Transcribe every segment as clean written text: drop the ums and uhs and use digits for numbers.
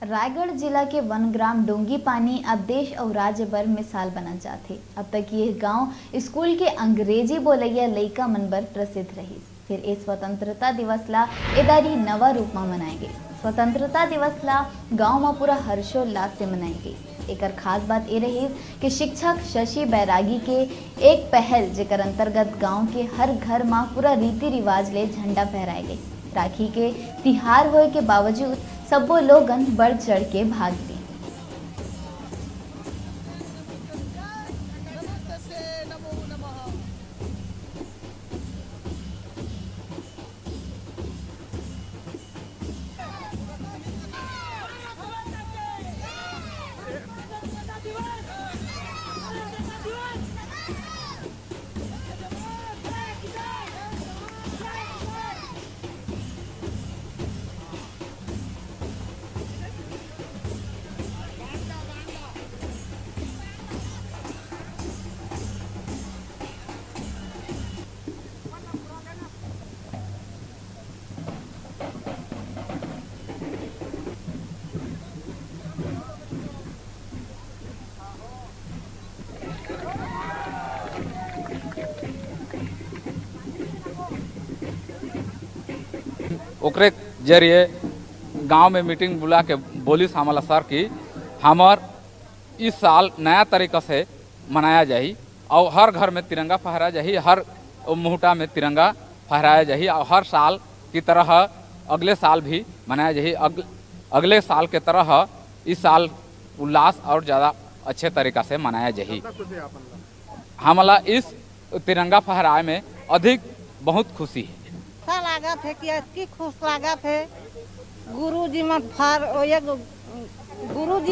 रायगढ़ जिला के वनग्राम डोंगी पानी अब देश और राज्य भर मिसाल बना जाते। अब तक ये गांव स्कूल के अंग्रेजी बोलैया लइका मन बर प्रसिद्ध रही। फिर इस स्वतंत्रता दिवस ला एदारी नवा रूप में मनाए गए। स्वतंत्रता दिवस ला गांव में पूरा हर्षोल्लास से मनाई गई। एकर खास बात ये रही कि शिक्षक शशि बैरागी के एक पहल जेकर अंतर्गत गांव के हर घर में पूरा रीति रिवाज ले झंडा फहराए गए। राखी के तिहार होए के बावजूद सबो लोगन बढ़ चढ़ के भाग लिए। ओकरे जरिए गांव में मीटिंग बुला के बोलिस हमला सर की हमार इस साल नया तरीका से मनाया जाही और हर घर में तिरंगा फहराया जाही, हर मुहटा में तिरंगा फहराया जाही और हर साल की तरह अगले साल भी मनाया जाही। अगले साल के तरह इस साल उल्लास और ज़्यादा अच्छे तरीका से मनाया जाही। हमला इस तिरंगा फहराए में अधिक बहुत खुशी है। अच्छा लागत है कि खुश लागत है। गुरुजी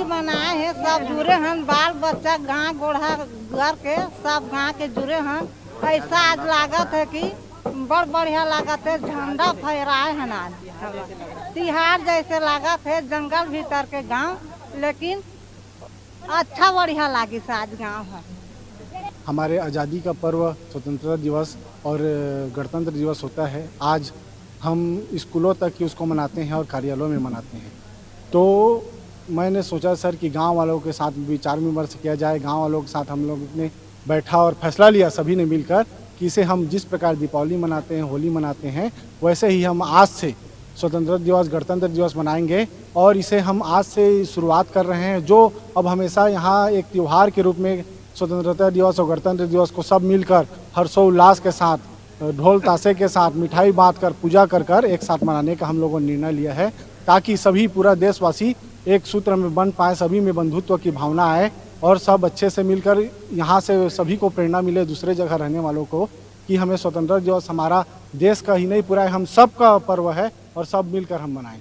बनाए हैं, सब जुड़े हैं, बाल बच्चा गाँव गोढ़ा घर के सब गाँव के जुड़े हैं। ऐसा आज लागत है कि बड़ बढ़िया लागत है। झंडा फहराए हैं आज तिहार जैसे लागत है, जंगल भीतर के गांव, लेकिन अच्छा बढ़िया लागी से आज गाँव है। हमारे आज़ादी का पर्व स्वतंत्रता दिवस और गणतंत्र दिवस होता है। आज हम स्कूलों तक ही उसको मनाते हैं और कार्यालयों में मनाते हैं। तो मैंने सोचा सर कि गांव वालों के साथ विचार विमर्श किया जाए। गांव वालों के साथ हम लोग ने बैठा और फैसला लिया सभी ने मिलकर कि इसे हम जिस प्रकार दीपावली मनाते हैं, होली मनाते हैं, वैसे ही हम आज से स्वतंत्रता दिवस गणतंत्र दिवस मनाएंगे। और इसे हम आज से शुरुआत कर रहे हैं, जो अब हमेशा यहाँ एक त्यौहार के रूप में स्वतंत्रता दिवस और गणतंत्र दिवस को सब मिलकर हर्षोल्लास के साथ, ढोल ताशे के साथ, मिठाई बांटकर, पूजा कर एक साथ मनाने का हम लोगों ने निर्णय लिया है, ताकि सभी पूरा देशवासी एक सूत्र में बन पाए, सभी में बंधुत्व की भावना आए और सब अच्छे से मिलकर यहाँ से सभी को प्रेरणा मिले दूसरे जगह रहने वालों को कि हमें स्वतंत्रता दिवस हमारा देश का ही नहीं पूरा हम सब का पर्व है और सब मिलकर हम मनाएं।